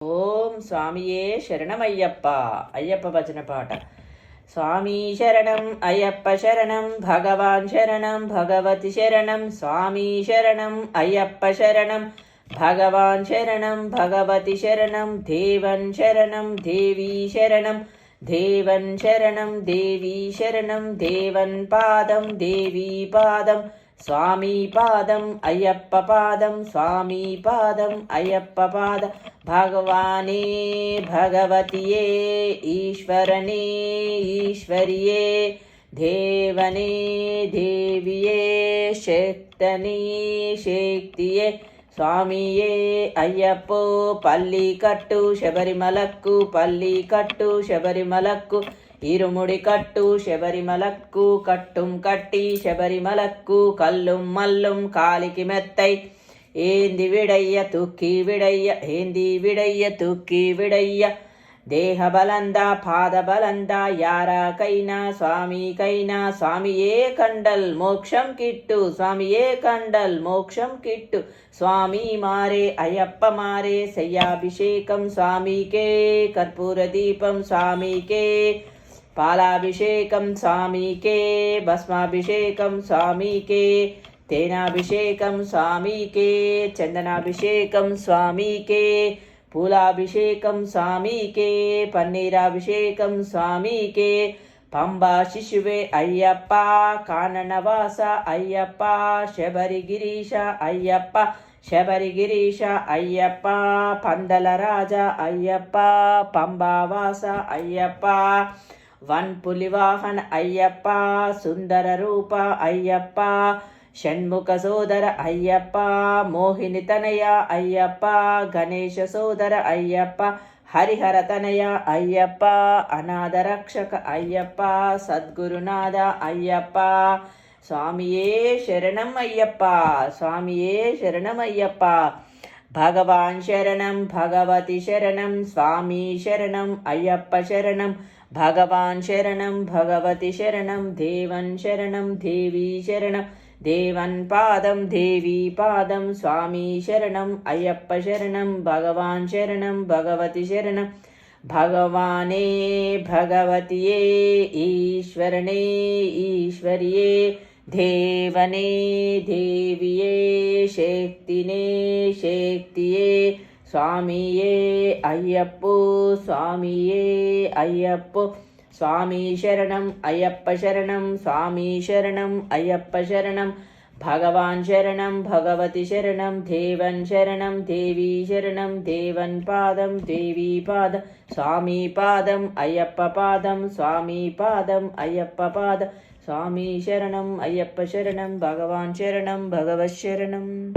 ఓం స్వామియే శరణమయ్యప్ప. అయ్యప్ప భజన పాట. స్వామి శరణం అయ్యప్ప శరణం, భగవాన్ శరణం భగవతి శరణం. స్వామి శరణం అయ్యప్ప శరణం, భగవాన్ శరణం భగవతి శరణం. దేవన్ శరణం దేవీ శరణం, దేవన్ శరణం దేవీ శరణం. దేవన్ పాదం దేవీ పాదం, స్వామి పాదం అయ్యప్ప పాదం. స్వామి పాదం అయ్యప్ప పాద. భగవానే భగవతియే, ఈశ్వరనే ఈశ్వరియే, దేవనే దేవియే, శక్తనే శక్తియే. స్వామియే అయ్యప్పో పల్లి కట్టు శబరిమలక్కు, పల్లి కట్టు శబరిమలక్కు. ఇరుముడి కట్టు శబరిమలక్కు, కట్టుం కట్టి శబరిమలక్కు. కల్లుం మల్లుం కాలికి మెత్తై, ఏంది విడయ్య తుక్కి విడయ్య, ఏంది విడయ్య తుక్కి విడయ్య. దేహ బలందా పాద బలందా యారాకైనా స్వామికైనా. స్వామియే కండల్ మోక్షం కిట్టు, స్వామియే కండల్ మోక్షం కిట్టు. స్వామి మారే అయ్యప్ప మారే, శయ్యాభిషేకం స్వామికే, కర్పూర దీపం స్వామికే, పాలాభిషేకం స్వామికే, భస్మాభిషేకం స్వామికే, తేనాభిషేకం స్వామికే, చందనాభిషేకం స్వామికే, పూలాభిషేకం స్వామికే, పన్నీరాభిషేకం స్వామికే. పంబా శిశువే అయ్యప్ప, కాననవాస అయ్యప్ప, శబరిగిరీశ అయ్యప్ప, శబరిగిరీశ అయ్యప్ప. పందల రాజా అయ్యప్ప, పంబావాస అయ్యప్ప, వన్పులివాహన అయ్యప్ప, సుందర రూప అయ్యప్ప, షణ్ముఖ సోదర అయ్యప్ప, మోహిని తనయ అయ్యప్ప, గణేశ సోదర అయ్యప్ప, హరిహర తనయ అయ్యప్ప, అనాథ రక్షక అయ్యప్ప, సద్గురునాథ అయ్యప్ప. స్వామియే శరణం అయ్యప్ప, స్వామియే శరణం అయ్యప్ప. భగవాన్ శరణం భగవతి శరణం, స్వామి శరణం అయ్యప్ప శరణం. భగవాన్ శరణం భగవతి శరణం, దేవన్ శరణం దేవీ శరణం. దేవన్ పాదం దేవీ పాదం, స్వామి శరణం అయ్యప్ప శరణం. భగవాన్ శరణం భగవతి శరణం. భగవానే భగవతియే, ఈశ్వరనే ఈశ్వరియే, దేవనే దేవియే, శక్తినే శక్తియే. స్వామియే అయ్యప్పో స్వామియే అయ్యప్పో. స్వామి శరణం అయ్యప్ప శరణం, స్వామి శరణం అయ్యప్ప శరణం. భగవాన్ శరణం భగవతి శరణం, దేవన్ శరణం దేవీ శరణం. దేవన్ పాదం దేవీ పాదం, స్వామి పాదం అయ్యప్ప పాదం. స్వామి పాదం అయ్యప్ప పాదం. స్వామి శరణం అయ్యప్ప శరణం, భగవాన్ శరణం భగవత్ శరణం.